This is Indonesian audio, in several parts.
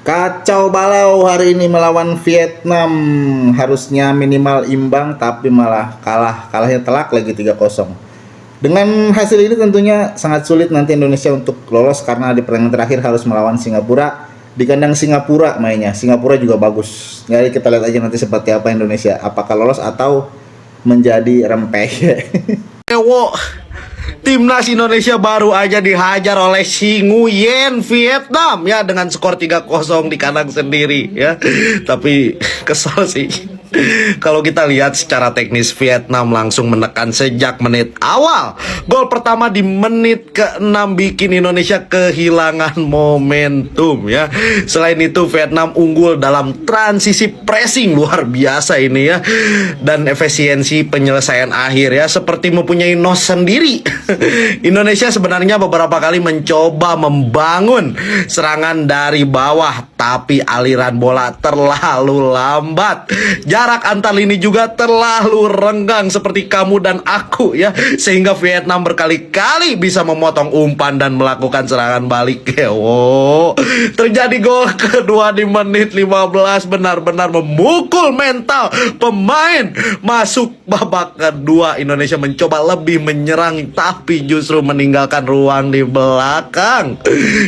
Kacau balau hari ini melawan Vietnam. Harusnya minimal imbang tapi malah kalah. Kalahnya telak lagi 3-0. Dengan hasil ini tentunya sangat sulit nanti Indonesia untuk lolos karena di pertandingan terakhir harus melawan Singapura. Di kandang Singapura mainnya. Singapura juga bagus. Jadi kita lihat aja nanti seperti apa Indonesia. Apakah lolos atau menjadi rempeh. Ewo, timnas Indonesia baru aja dihajar oleh Si Nguyen Vietnam ya dengan skor 3-0 di kandang sendiri ya. Tapi kesal sih. Kalau kita lihat secara teknis, Vietnam langsung menekan sejak menit awal. Gol pertama di menit ke-6 bikin Indonesia kehilangan momentum ya. Selain itu Vietnam unggul dalam transisi pressing luar biasa ini ya. Dan efisiensi penyelesaian akhir ya seperti mempunyai nos sendiri. Indonesia sebenarnya beberapa kali mencoba membangun serangan dari bawah, tapi aliran bola terlalu lambat. Jarak antar lini juga terlalu renggang seperti kamu dan aku ya, sehingga Vietnam berkali-kali bisa memotong umpan dan melakukan serangan balik. Wow. Terjadi gol kedua di menit 15, benar-benar memukul mental pemain. Masuk babak kedua, Indonesia mencoba lebih menyerang tapi justru meninggalkan ruang di belakang.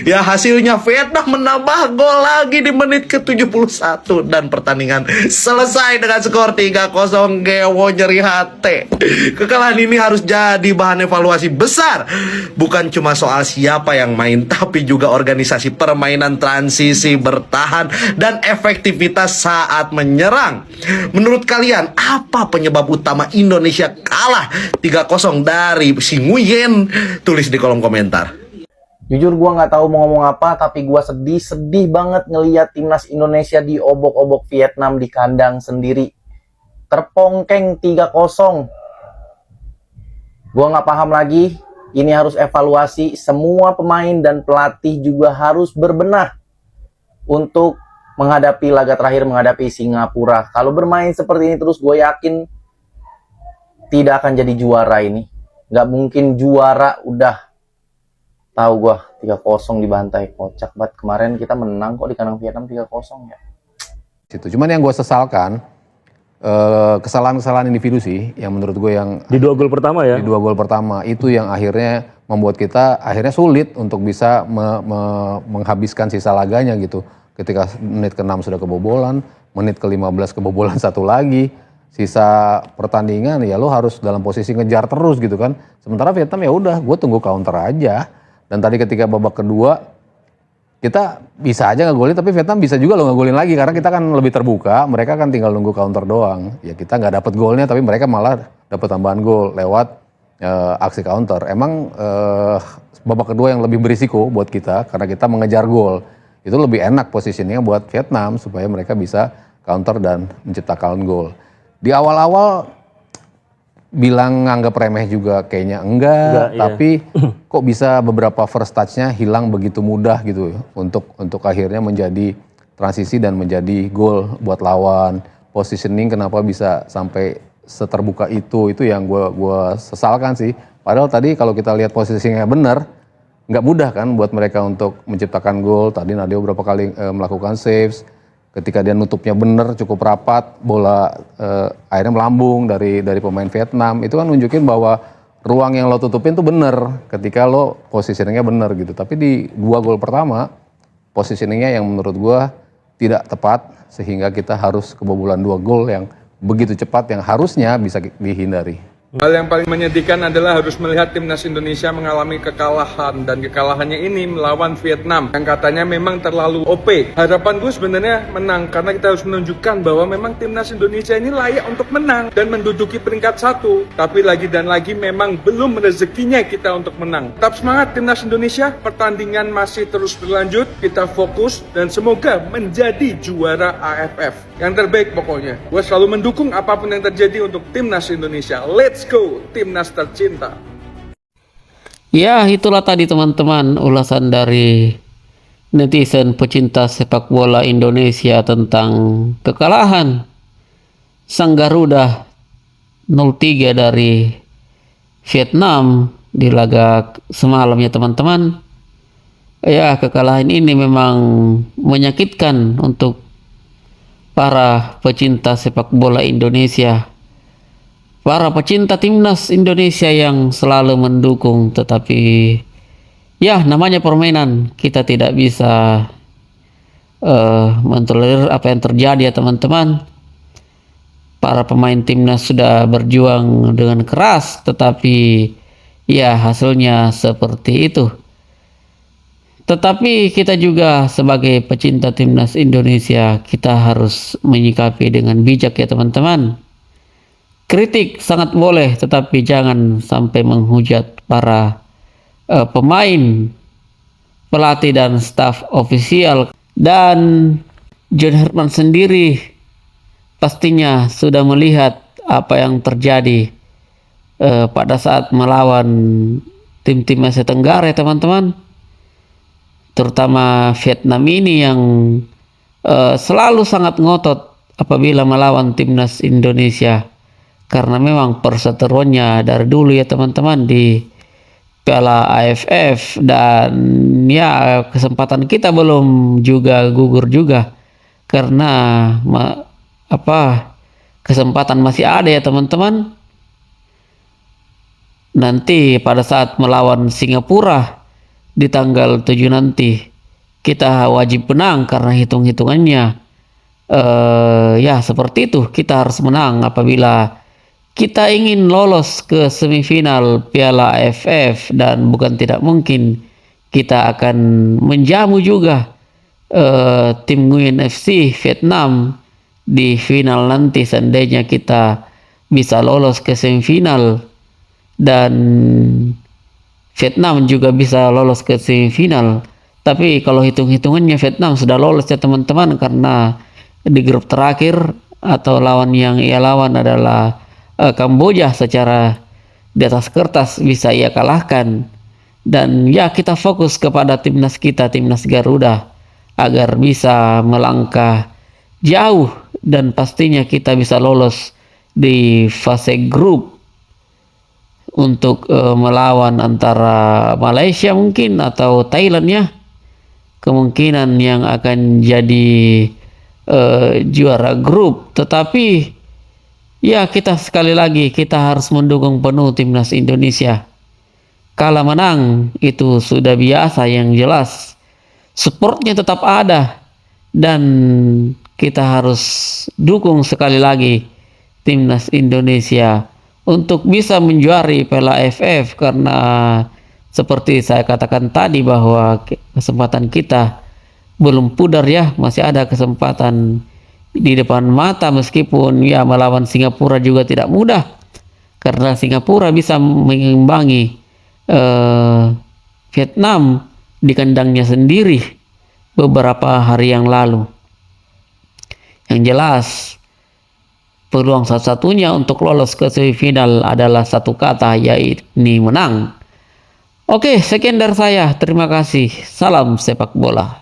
Ya, hasilnya Vietnam menambah gol lagi di menit ke-71 dan pertandingan selesai dengan skor 3-0. Gewo, nyeri hati. Kekalahan ini harus jadi bahan evaluasi besar. Bukan cuma soal siapa yang main, tapi juga organisasi permainan, transisi, bertahan, dan efektivitas saat menyerang. Menurut kalian, apa penyebab utama Indonesia kalah 3-0 dari Si Nguyen? Tulis di kolom komentar. Jujur gue nggak tahu mau ngomong apa, tapi gue sedih banget ngelihat timnas Indonesia diobok-obok Vietnam di kandang sendiri. Terpongkeng 3-0. Gue nggak paham lagi, ini harus evaluasi. Semua pemain dan pelatih juga harus berbenah untuk menghadapi laga terakhir, menghadapi Singapura. Kalau bermain seperti ini terus, gue yakin tidak akan jadi juara ini. Nggak mungkin juara, udah. Tahu gua 3-0 dibantai, kocak banget. Kemarin kita menang kok di kandang Vietnam 3-0 ya. Situ. Cuman yang gue sesalkan kesalahan-kesalahan individu sih yang menurut gue yang di 2 gol pertama ya. Di 2 gol pertama itu yang akhirnya membuat kita akhirnya sulit untuk bisa menghabiskan sisa laganya gitu. Ketika menit ke-6 sudah kebobolan, menit ke-15 kebobolan satu lagi. Sisa pertandingan ya lo harus dalam posisi ngejar terus gitu kan. Sementara Vietnam ya udah, gue tunggu counter aja. Dan tadi ketika babak kedua kita bisa aja ngegolin, tapi Vietnam bisa juga lo ngegolin lagi karena kita kan lebih terbuka, mereka kan tinggal nunggu counter doang. Ya kita nggak dapet golnya, tapi mereka malah dapet tambahan gol lewat aksi counter. Emang babak kedua yang lebih berisiko buat kita karena kita mengejar gol. Itu lebih enak posisinya buat Vietnam supaya mereka bisa counter dan menciptakan gol. Di awal-awal bilang nganggap remeh juga kayaknya enggak, tapi kok bisa beberapa first touch-nya hilang begitu mudah gitu untuk akhirnya menjadi transisi dan menjadi gol buat lawan. Positioning kenapa bisa sampai seterbuka itu yang gua sesalkan sih. Padahal tadi kalau kita lihat posisinya benar, nggak mudah kan buat mereka untuk menciptakan gol. Tadi Nadeo beberapa kali melakukan saves. Ketika dia nutupnya bener, cukup rapat, bola akhirnya melambung dari pemain Vietnam. Itu kan nunjukin bahwa ruang yang lo tutupin tuh bener ketika lo positioningnya bener gitu. Tapi di 2 gol pertama, positioningnya yang menurut gua tidak tepat sehingga kita harus kebobolan 2 gol yang begitu cepat yang harusnya bisa dihindari. Hal yang paling menyedihkan adalah harus melihat timnas Indonesia mengalami kekalahan, dan kekalahannya ini melawan Vietnam yang katanya memang terlalu OP. Harapan gue sebenarnya menang karena kita harus menunjukkan bahwa memang timnas Indonesia ini layak untuk menang dan menduduki peringkat 1. Tapi lagi dan lagi memang belum rezekinya kita untuk menang. Tetap semangat timnas Indonesia, pertandingan masih terus berlanjut, kita fokus dan semoga menjadi juara AFF. Yang terbaik pokoknya. Gue selalu mendukung apapun yang terjadi untuk timnas Indonesia. Let's go, timnas tercinta. Ya, itulah tadi teman-teman ulasan dari netizen pecinta sepak bola Indonesia tentang kekalahan Sang Garuda 0-3 dari Vietnam di laga semalam ya teman-teman. Ya, kekalahan ini memang menyakitkan untuk para pecinta sepak bola Indonesia, para pecinta timnas Indonesia yang selalu mendukung. Tetapi ya, namanya permainan, kita tidak bisa mentolerir apa yang terjadi ya teman-teman. Para pemain timnas sudah berjuang dengan keras, tetapi ya hasilnya seperti itu. Tetapi kita juga sebagai pecinta timnas Indonesia, kita harus menyikapi dengan bijak ya teman-teman. Kritik sangat boleh, tetapi jangan sampai menghujat para pemain, pelatih dan staf ofisial. Dan John Herman sendiri pastinya sudah melihat apa yang terjadi pada saat melawan tim-tim Asia Tenggara ya teman-teman, terutama Vietnam ini yang selalu sangat ngotot apabila melawan timnas Indonesia, karena memang perseteruannya dari dulu ya teman-teman di Piala AFF. Dan ya, kesempatan kita belum juga gugur juga, karena kesempatan masih ada ya teman-teman. Nanti pada saat melawan Singapura di tanggal 7 nanti, kita wajib menang, karena hitung-hitungannya ya seperti itu, kita harus menang apabila kita ingin lolos ke semifinal Piala AFF. Dan bukan tidak mungkin kita akan menjamu juga tim Nguyen FC Vietnam di final nanti, seandainya kita bisa lolos ke semifinal, dan Vietnam juga bisa lolos ke semifinal. Tapi kalau hitung-hitungannya Vietnam sudah lolos ya teman-teman, karena di grup terakhir atau lawan yang ia lawan adalah Kamboja, secara di atas kertas bisa ia kalahkan. Dan ya, kita fokus kepada timnas kita, timnas Garuda, agar bisa melangkah jauh dan pastinya kita bisa lolos di fase grup untuk melawan antara Malaysia mungkin atau Thailand ya, kemungkinan yang akan jadi juara grup. Tetapi ya, kita sekali lagi kita harus mendukung penuh timnas Indonesia. Kalah menang itu sudah biasa, yang jelas supportnya tetap ada, dan kita harus dukung sekali lagi timnas Indonesia untuk bisa menjuari Piala AFF. Karena seperti saya katakan tadi bahwa kesempatan kita belum pudar ya, masih ada kesempatan di depan mata. Meskipun ya melawan Singapura juga tidak mudah, karena Singapura bisa mengimbangi Vietnam di kandangnya sendiri beberapa hari yang lalu. Yang jelas peluang satu-satunya untuk lolos ke semifinal adalah satu kata, yaitu menang. Oke, sekian dari saya. Terima kasih. Salam sepak bola.